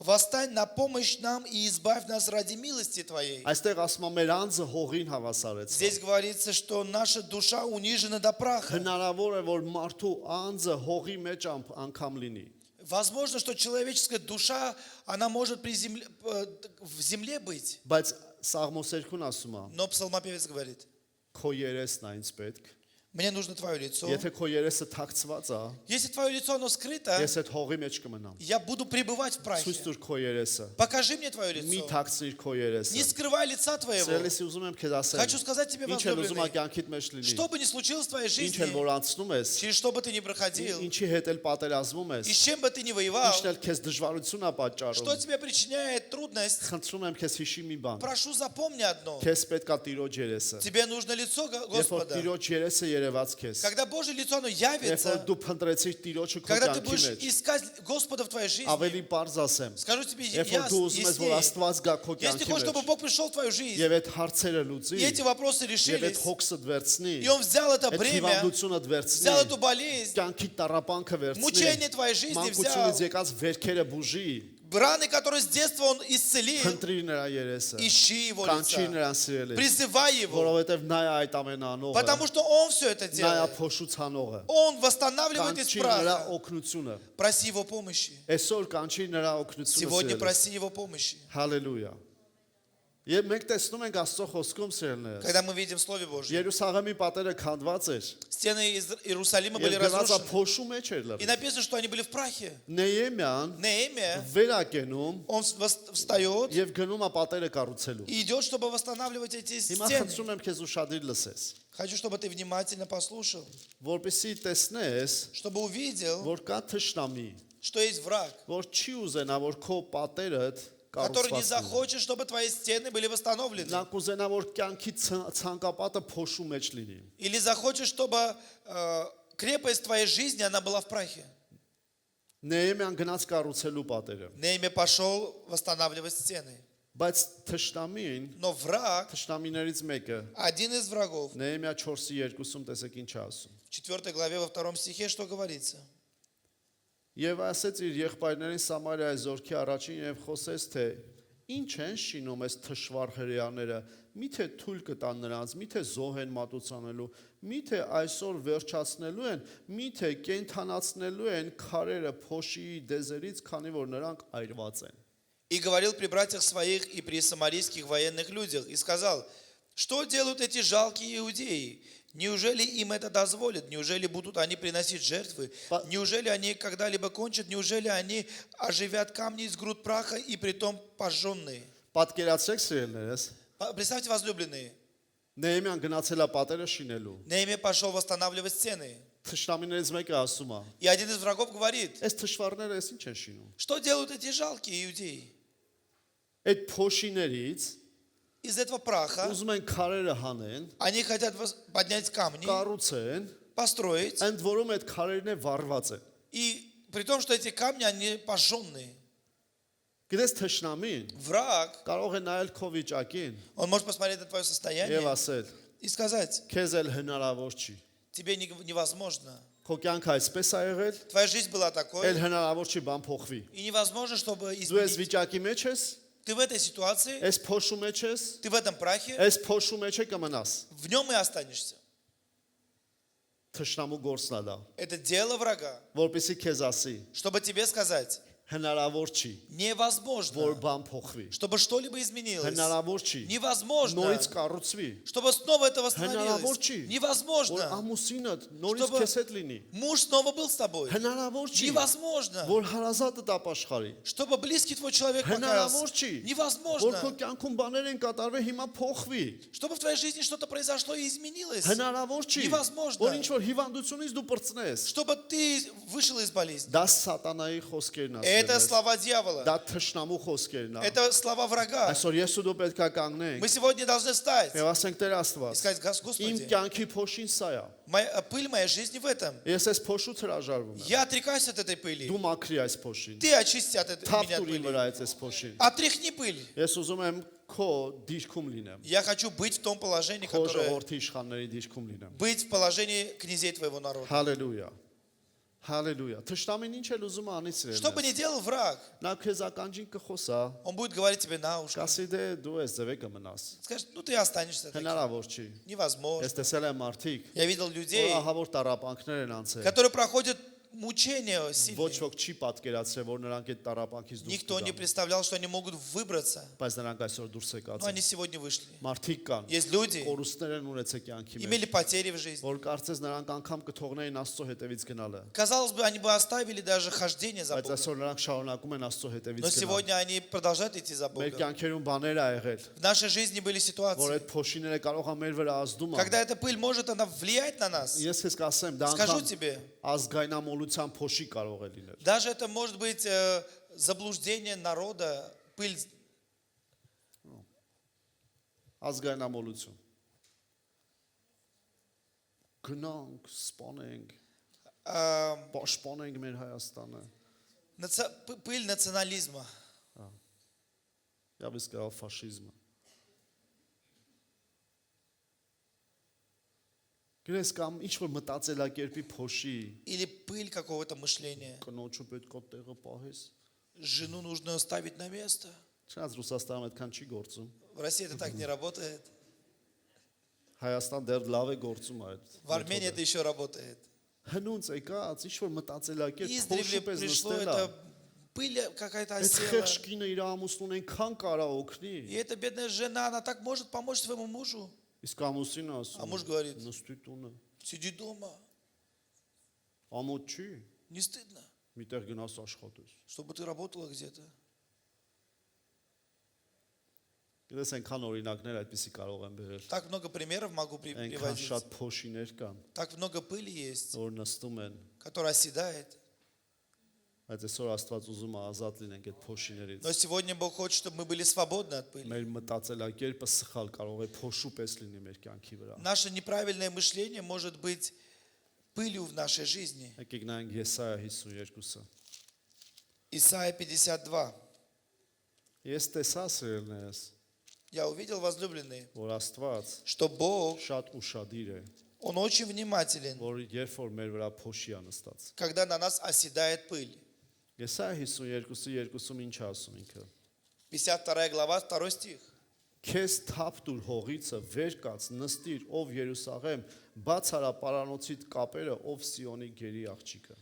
Восстань на помощь нам и избавь нас ради милости Твоей. Այստեղ ասում է մեր անձը հողին հավասարեց։ Здесь говорится, что наша душа унижена до праха. Հնարավոր է որ մարդու անձը հողի մեջ անգամ լինի։ Возможно, что человеческая душа, она может в земле быть. Բայց Սաղմոս 2-ն ասում է. Но псалмопевец говорит, Քո երեսն է ինձ պետք։ мне нужно Твое лицо. Եթե քո երեսը թաքցված է, Если Твое лицо, оно скрыто, ես այդ հողի մեջ կմնամ։ я буду пребывать в Ցույց прахе. տուր քո երեսը։ Покажи мне Твое Մի лицо. թաքցնիր քո երեսը։ Не скрывай лица Твоего. Սիրելիս ուզում եմ քեզ Хочу ասել։ сказать тебе, Ինչ էլ ուզում է возлюбленный, կյանքիդ մեջ լինի։ что бы ни случилось в твоей Ինչ жизни, էլ որ անցնում ես, через что бы ты ни проходил, ինչի հետ էլ պատերազմում и ես, с чем бы ты ни воевал, ինչն էլ քեզ դժվարություն է что պատճառում։ тебе причиняет трудность, Խնդրում եմ քեզ հիշի մի բան։ прошу, запомни одно. Քեզ պետքա Տիրոջ երեսը։ Тебе нужно лицо Երբ որ Господа. Тիրոջ երեսը երևաց քեզ, Когда Божье лицо, оно երբ որ явится, դու փնտրեցիր Տիրոջը քո когда ты կյանքի будешь մեջ, искать Господа в твоей жизни, ավելի པարզ ասեմ, скажу тебе երբ որ дու ուզում ես որ яснее. Աստված գա քո Если ты կյանքի хочешь, чтобы մեջ Бог пришел в твою жизнь, եւ այդ հարցերը լուծի, и эти вопросы եւ այդ решились, հոգսը դվերցնի, и Он взял это այդ бремя, հիվանդությունը взял эту դվերցնի, болезнь, կյանքի տառապանքը мучение վերցնի, твоей жизни մանկությունից взял, եկած վերքերը բուժի, раны, которые с детства Он исцелил, փնտրի նրա երեսը, ищи Его կանչի лица, նրան սիրելի, призывай Его, որովհետեւ նա է այդ ամենը անողը, потому что Он все это նա է делает. փոշուցանողը, Он восстанавливает из կանչի նրա праха. օգնությունը, Проси Его помощи. այսօր կանչի նրա օգնությունը Сегодня սիրելի, проси Его помощи. հալելույա։ Եվ մենք տեսնում ենք Աստծո խոսքում սիրելիներս, Когда мы видим в Слове Божьем, Երուսաղեմի պատերը քանդված էր, стены из Иерусалима были եւ գրվածա разрушены. փոշու մեջ էր И լրիվ։ написано, что они были в прахе. Նեեմիան Неемия, վերակենում он встает եւ գնում է պատերը կառուցելու։ и идет, чтобы восстанавливать эти Հիմա стены. խնդրում եմ քեզ ուշադիր լսես, Хочу, чтобы ты внимательно послушал, որպեսզի տեսնես, чтобы увидел, որ կա թշնամի, что есть враг, որ չի ուզենա, որ քո պատերդ который не կառուցված լինեն։ захочет, чтобы твои стены были восстановлены. Նա կուզենա, որ կյանքի ցանկապատը փոշու մեջ լինի։ Или захочет, чтобы крепость твоей жизни, она была в прахе. Նեեմիան գնաց կառուցելու պատերը, Неемия пошел восстанавливать стены. բայց թշնամին, Но враг, թշնամիներից մեկը один из врагов, Նեեմիա 4:2-ում տեսեք ինչ է ասում։ в 4 главе во 2 стихе, что говорится? Եվ ասեց իր եղբայրներին Սամարիայի զորքի առաջին եւ խոսեց թե Ինչ են շինում այս թշվառ հրեաները, միթե թույլ կտան նրանց, միթե զոհ են մատուցանելու, միթե այսօր վերջացնելու են, միթե կենթանացնելու են քարերը փոշիի դեզերից, քանի որ նրանք այրված են։ И говорил при братьях своих и при самарийских военных людях, и сказал, что делают эти жалкие иудеи? Неужели им это дозволят? Неужели будут они приносить жертвы? Неужели они когда-либо кончат? Неужели они оживят камни из груд праха и притом пожженные? Պատկերացրեք սիրելիներս, Представьте, возлюбленные, Նեհեմիան գնացել է պատերը շինելու։ Неемия пошел восстанавливать стены. Թշնամիներից մեկը ասում է. И один из врагов говорит, Այս թշվառները էս ինչ են շինում։ что делают эти жалкие иудеи? Այդ փոշիներից Из этого праха ուզում են քարերը հանեն, они хотят поднять камни, կառուցեն, построить, ընդ որում այդ քարերն է վառված են։ и при том, что эти камни, они пожженные. Գիտես թշնամին Враг, կարող է նայել քո վիճակին он может посмотреть на твое եւ состояние ասել. и сказать, Քեզ էլ հնարավոր չի։ тебе невозможно. Քո կյանքը այսպես է եղել, Твоя жизнь была էլ такой, հնարավոր չի բան փոխվի։ и невозможно, чтобы Դու ես изменить. վիճակի մեջ ես, Ты в этой ситуации, այս փոշու մեջ ես, ты в этом прахе, այս փոշու մեջ է կմնաս։ в нем и останешься. Թշնամու գործն է դա, Это дело врага, որպեսզի քեզ ասի, чтобы тебе сказать, հնարավոր չի, որ невозможно, բան փոխվի։ чтобы что-либо изменилось. Հնարավոր չի, Невозможно, նորից կառուցվի, чтобы снова это Հնարավոր չի, восстановилось. որ Невозможно, ամուսինդ նորից Чтобы- քեզ հետ լինի։ муж снова был с тобой. Հնարավոր չի, Невозможно, որ հարազատը ապաշխարի։ чтобы близкий твой человек Հնարավոր покаялся. չի, որ քո Невозможно, կյանքում բաներ են կատարվել, հիմա փոխվի։ чтобы в твоей жизни что-то произошло и изменилось. Հնարավոր չի, Невозможно. որ ինչ որ հիվանդությունից դու պրծնես։ Чтобы ты вышел из болезни. Դա սատանայի խոսքերն Это ասել։ слова дьявола. Դա թշնամու խոսքերն է։ Это слова врага. Այսօր ես ու դու պետք է կանգնենք Мы сегодня должны встать եւ ասենք Տեր и Աստված, сказать, իմ Господи, կյանքի փոշին սա է։ пыль моей жизни в этом. Ես այս փոշուց հրաժարվում եմ։ Я отрекаюсь от этой пыли. Дու մաքրի այս փոշին։ Ты очисти от меня от Թափ տուրի пыли. վրա այս փոշին։ Отряхни пыль. Ես ուզում եմ քո դիրքում լինեմ։ Я хочу быть в том положении, Քո которое... ժողովրդի իշխանների դիրքում լինեմ։ Быть в положении князей твоего народа. Հալելույա։ Հալելույա։ Թշնամին ինչ էլ ուզում է անի Что бы սիրել։ ни делал враг, Նա քեզ ականջին կխոսա, он будет говорить тебе на ушко. կասի դե դու ես ձևը կմնաս։ Скажет, ну ты останешься таким. Հնարավոր չի։ Невозможно. Ես տեսել եմ մարդիկ, Я видел որ людей, ահավոր տարապանքներ են անցել։ которые проходят мучения Ոչ сильные. ոք չի պատկերացրել, որ նրանք այդ տարապանքից դուրս Никто не կգան, представлял, что они могут выбраться. բայց նրանք այսօր դուրս Но եկած они են։ сегодня вышли. Մարդիկ կան, Есть люди, կորուստներ են ունեցել կյանքի մեջ, имели потери в жизни. որ կարծես նրանք անգամ կթողնեին Աստծո հետևից гնալը, Казалось бы, они бы оставили даже хождение за բայց Богом. այսօր նրանք շարունակում են Աստծո հետևից Но գնալ։ сегодня они продолжают идти за Մեր Богом. կյանքերում բաներ ա եղել, В нашей жизни были որ ситуации, այդ փոշիները կարող է մեր վրա ազդում когда ա։ эта пыль может она влиять на нас. Ես քեզ կասեմ, դա Скажу անգամ тебе, ազգայնամոլության փոշի կարող է լինել։ даже это может быть заблуждение народа, пыль. Ազգայնամոլություն։ Գնանք, սպանենք, պաշտպանենք մեր Հայաստանը։ Пыль национализма. Եվս կա ֆաշիզմը։ Գրես կամ ինչ որ մտածելակերպի փոշի, Или пыль какого-то мышления. կնոջը պետք է տեղը պահես։ Жену нужно ставить на место. Չնայած Ռուսաստանում այդքան չի գործում։ В России это так не работает. Հայաստան դեռ լավ է գործում այդ։ В Армении это еще работает. Հնունց եկած ինչ որ մտածելակերպ Издревле փոշի պես пришло նստել է։ это пыль какая-то Այդ осела. խեղճ կինը իր ամուսնուն այնքան կարա օգնի։ И эта бедная жена, она так может помочь своему мужу. Իսկ ամուսինը ասում։ А муж говорит, նստի տունը։ сиди дома. Ամոթ չի, Не стыдно, միտեղ գնաս աշխատես։ чтобы ты работала где-то. Գիտես այնքան օրինակներ այդպեսի կարող են բերել։ Так много примеров могу Այնքան приводить. շատ փոշիներ կան, Так много пыли есть, որ նստում են, которая оседает. բայց այսօր Աստված ուզում է ազատ լինենք այդ փոշիներից։ Но сегодня Бог хочет, чтобы мы были свободны от пыли. Մեր մտածելակերպը սխալ կարող է փոշու պես լինի մեր կյանքի վրա։ Наше неправильное мышление может быть пылью в нашей жизни. Եկեք նայենք Եսայա 52-ը։ Исайя 52. Ես տեսա սերներս, Я увидел, возлюбленные, որ Աստված что Бог, շատ ուշադիր է, Он очень внимателен, որ երբ որ մեր վրա փոշի է նստած։ когда на нас оседает пыль. Եսայա 52-ը 2-ում ինչ է ասում ինքը։ 52 глава, 2 стих. Քեզ թափ դուր հողիցը վեր կաց նստիր ով Երուսաղեմ բաց արա պարանոցիդ կապերը ով Սիոնի գերի աղջիկը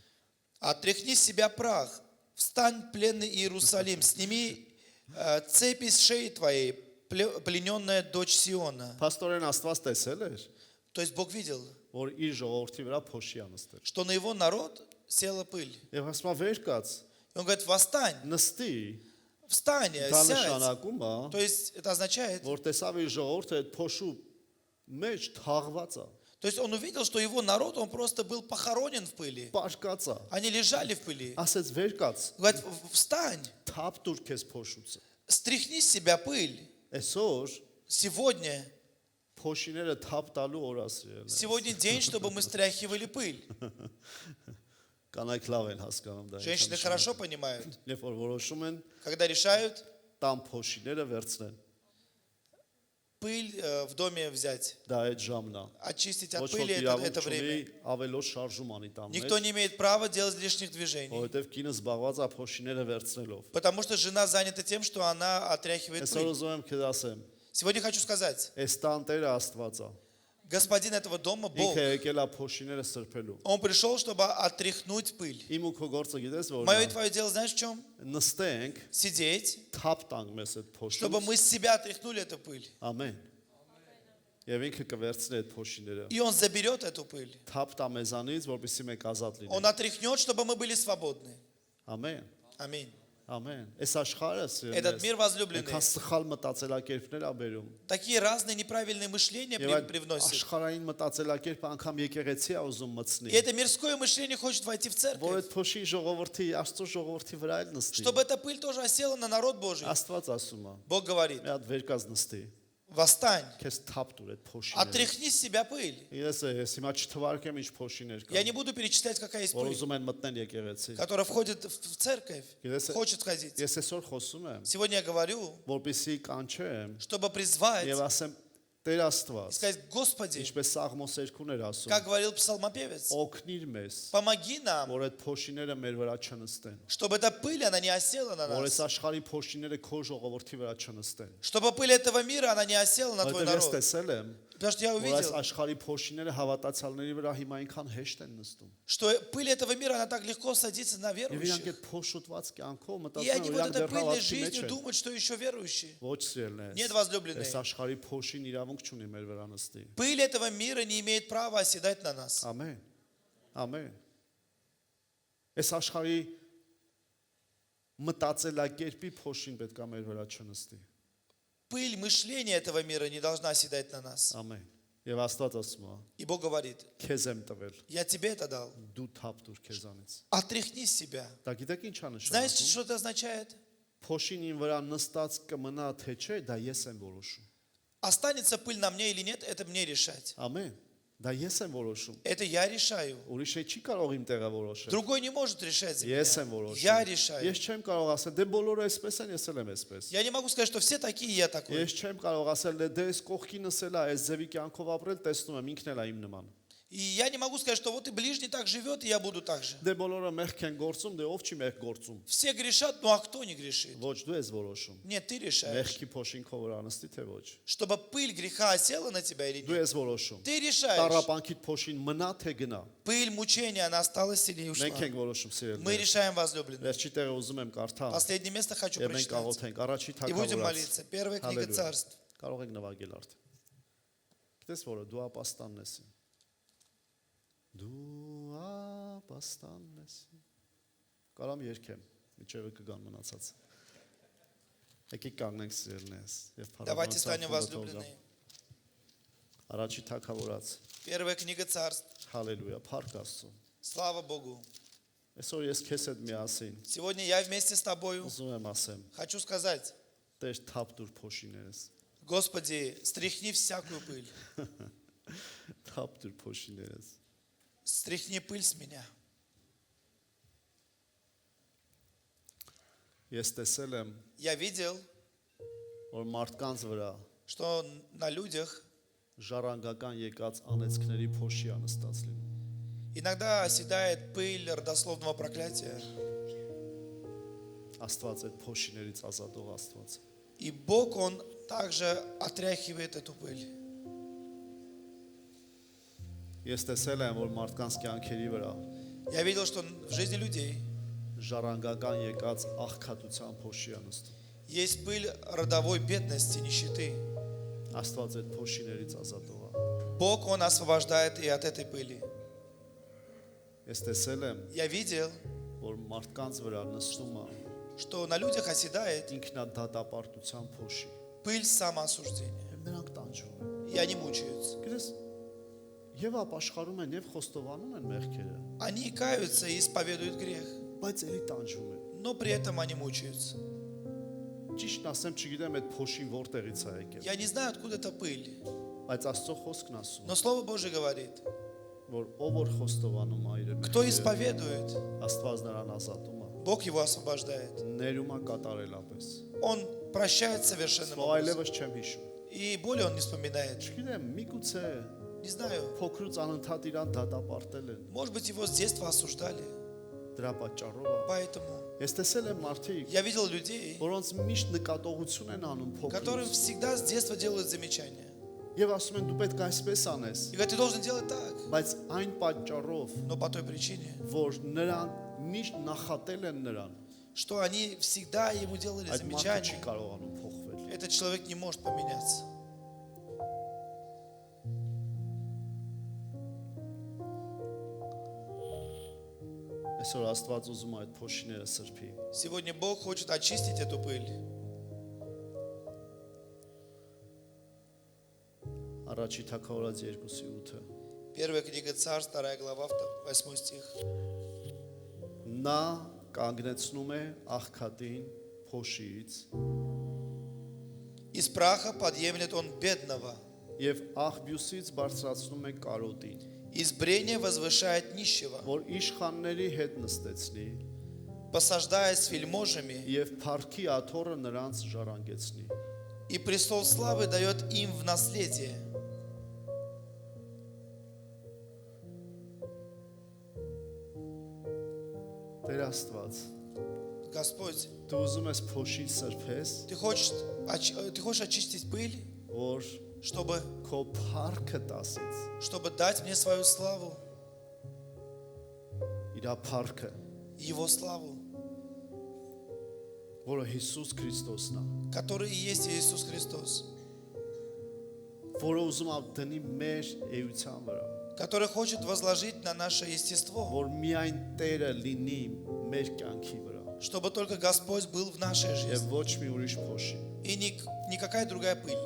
Отряхни с себя прах, встань, пленный Иерусалим, сними цепи с шеи твоей, плененная дочь Сиона. Պաստորեն Աստված տեսել էր То есть Бог видел, որ իր ժողովրդի վրա փոշի է նստել что на его народ села пыль. եւ ասում է վեր կաց И он говорит, восстань, նստի встань, դա сядь. նշանակում է То есть это означает, որ տեսավ իր ժողովուրդը այդ փոշու մեջ թաղված է то есть он увидел, что его народ, он просто был похоронен в пыли. պարկած է Они лежали в пыли. ասեց վեր կաց Говорит, встань, թափ դուր քեզ փոշուցը стряхни с себя пыль. այսօր Сегодня փոշիները թափ տալու օրասիրել են Сегодня день, чтобы мы стряхивали пыль. կանայք լավ են հասկանում դա Женщины хорошо понимают, երբ որ որոշում են когда решают տան փոշիները վերցնեն пыль в доме взять, դա այդ ժամն է очистить от ոչ пыли, ոք это իրավունք չունի время. ավելորդ շարժում անի տան Никто մեջ не имеет права делать лишних движений, որովհետև կինը զբաղված է փոշիները վերցնելով потому что жена занята тем, что она отряхивает այսօր пыль. ուզում եմ քեզ ասեմ Сегодня хочу сказать, այս տան Տերը Աստված է господин этого дома Бог, ինքը եկել է փոշիները սրբելու он пришел, чтобы отряхнуть пыль. իմ ու քո գործը գիտես որն Мое и է твое дело, знаешь в чем? նստենք Сидеть, թափ տանք մեզ այդ чтобы փոշին мы с себя отряхнули эту пыль. ամեն եւ ինքը կվերցնի այդ փոշիները И он заберет эту пыль. թափ տա մեզանից որպեսզի մենք ազատ Он լինենք отряхнет, чтобы мы были свободны. ամեն Ամին. ամեն այս աշխարհը Этот մир возлюбленный, Այնքան սխալ մտածելակերպներ ա բերում такие разные неправильные мышления եւ այդ привносит. աշխարհային մտածելակերպը անգամ եկեղեցի ա ուզում մտցնի И это мирское мышление хочет войти в որ церковь, այդ փոշի ժողովրդի Աստծո ժողովրդի վրա էլ նստի чтобы эта пыль тоже осела на народ Божий. Աստված ասում է Бог говорит, մի հատ վերկաց նստի восстань, քեզ թափ դուր այդ փոշիները отряхни с себя пыль. ես հիմա չթվարկեմ ինչ փոշիներ Я կան не буду перечислять, какая есть որ пыль, ուզում են մտնել եկեղեցի которая входит в церковь, Գիտես, хочет входить. ես այսօր խոսում եմ Сегодня я говорю, որպեսի կանչեմ чтобы призвать եւ ասեմ Տեր и Աստված сказать, Господи, ինչպես Սաղմոս 2-ն էր ասում как говорил псалмопевец, օգնիր մեզ помоги нам, որ այդ փոշիները մեր вրա չնստեն чтобы эта пыль, она не осела на որ այս нас, աշխարհի փոշիները քո ժողովրդի вրա չնստեն чтобы пыль этого мира, она не осела на твой որովհետև ես народ. տեսել եմ Потому что я որ այս увидел, աշխարհի փոշիները հավատացյալների վրա հիմա այնքան հեշտ են նստում что пыль этого мира, она так легко садится на եւ իրանք верующих. այդ փոշուտված կյանքով И они մտածում են вот իրանք этой դեռ пыльной հավատքի մեջ жизнью են думают, что еще верующие. ոչ սիրելներ Нет, возлюбленные. այս աշխարհի փոշին իրավունք չունի մեր վրա նստի Пыль этого мира не имеет права оседать на нас. ամեն ամեն այս աշխարհի մտածելակերպի փոշին պետք է մեր վրա չնստի Пыль мышления этого мира не должна оседать на нас. ամեն եւ Աստված ասում է И Бог говорит, քեզ եմ տվել я тебе это дал. դու թափ դուր քեզանից Отряхни себя. դա гիտեք ինչ է Знаете, նշանակում что это означает? փոշին ին վրա նստած կմնա թե չէ դա ես եմ որոշում Останется пыль на мне или нет, это мне решать. ամեն դա ես եմ որոշում Это я решаю. ուրիշը չի կարող իմ տեղը որոշել Другой не может решать за ես եմ меня. որոշում Я решаю. ես չեմ կարող ասել դե բոլորը այսպես են ես էլ եմ այսպես Я не могу сказать, что все такие, я такой. ես չեմ կարող ասել դե այս կողքինս էլ է այս ձևի կյանքով ապրել տեսնում եմ ինքն էլ է իմ նման И я не могу сказать, что вот и ближний так живет, и я буду так же. դե բոլորը մեղք են գործում դե ով չի մեղք գործում Все грешат, ну а кто не грешит? ոչ դու ես որոշում Нет, ты решаешь. մեղքի փոշին քո վրա նստի թե ոչ Чтобы пыль греха осела на тебя или դու нет. ես որոշում Ты решаешь. տառապանքիդ փոշին մնա թե գնա Пыль мучения, она осталась или ушла. մենք ենք որոշում Мы սիրելիներ решаем, возлюбленные. վերջի տեղը ուզում եմ կարդալ Последнее место хочу եւ մենք прочитать. աղոթենք առաջի И будем թագավորած молиться. Первая книга Հալելույա Царств. կարող եք նվագել արդեն գիտես որը դու ապաստանն ես դու ապաստանն ես կարամ երկեմ միջևը կգան մնացած եկեք կանգնենք սիրելիներս եւ Давайте станем возлюбленные. առաջի թագավորած Первая книга Царств. հալելույա փառք Աստծո Слава Богу. այսօր ես քեզ հետ միասին Сегодня я вместе с тобою ուզում եմ ասեմ хочу сказать, Տեր թափ դուր փոշիներս Господи, стряхни всякую пыль. թափ դուր փոշիներս Стряхни пыль с меня. ես տեսել եմ Я видел, որ մարդկանց վրա что на людях ժառանգական եկած անեծքների փոշի անստած լինում иногда оседает пыль родословного проклятия. Աստված այդ փոշիներից ազատող Աստված։ И Бог, Он также отряхивает эту пыль. Ես տեսել եմ, որ մարդկանց կյանքերի վրա Я видел, что в жизни людей ժառանգական եկած աղքատության փոշի է նստում։ есть пыль родовой бедности, нищеты. Աստված այդ փոշիներից ազատող է։ Бог, Он освобождает и от этой пыли. Ես տեսել եմ, Я видел, որ մարդկանց վրա նստում է что на людях оседает ինքնադատապարտության փոշի։ пыль самоосуждения. Եվ նրանք տանջվում են։ И они мучаются. Գիտես, եւ ապաշխարում են եւ խոստովանում են մեղքերը, Они каются и исповедуют грех, բայց էլի տանջվում են։ но при этом они мучаются. Ճիշտ ասեմ, չգիտեմ այդ փոշին որտեղից է եկել, Я не знаю, откуда эта пыль, բայց Աստծո խոսքն ասում, но Слово Божье говорит, որ ով որ խոստովանում է իր кто մեղքերը, исповедует, Աստված նրան ազատում է, Бог его освобождает. ներում է կատարելապես։ Он прощает совершенным Սա образом. այլևս չեմ հիշում։ И более он не вспоминает. Չգիտեմ, միգուցե Не знаю, փոքրուց անընդհատ իրան դատապարտել են, может быть, его с детства осуждали. դրա պատճառով է։ Поэтому Ես տեսել եմ մարդիկ, я видел людей, որոնց միշտ нկատողություն են անում которым փոքրուց, всегда с детства делают замечания. եւ ասում են դու պետք է այսպես անես, И говорят, ты должен делать так. բայց այն պատճառով, Но по той причине, որ նրան միշտ նախատել են նրան, что они всегда ему делали այդ մարդը չի замечания, կարողանում փոխվել։ этот человек не может поменяться. Այսօր Աստված ուզում է այդ փոշիները սրբի։ Сегодня Бог хочет очистить эту пыль. Առաջի Թագավորաց 2:8։ Первая книга Царств, 2 глава, 8 стих. Նա կանգնեցնում է աղքատին փոշիից Из праха подъемлет он бедного, եւ աղբյուսից բարձրացնում է կարոտին, из брения возвышает нищего, որ իշխանների հետ նստեցնի посаждая с вельможами, եւ փառքի աթոռը նրանց ժառանգեցնի։ и престол славы дает им в наследие. Տեր Աստված, Господь, դու ուզում ես փոշի սրբես, ты хочешь очистить пыль, որ чтобы քո փառքը տասից, дать мне свою славу, իր փառքը, Его славу, որը Հիսուս Քրիստոսն է, который и есть Иисус Христос, որը ուզում է դնի մեր էության վրա, который хочет возложить на наше естество, որ միայն Տերը լինի մեր կյանքի վրա, чтобы только Господь был в нашей եւ жизни, ոչ մի ուրիշ փոշի։ и никакая другая пыль.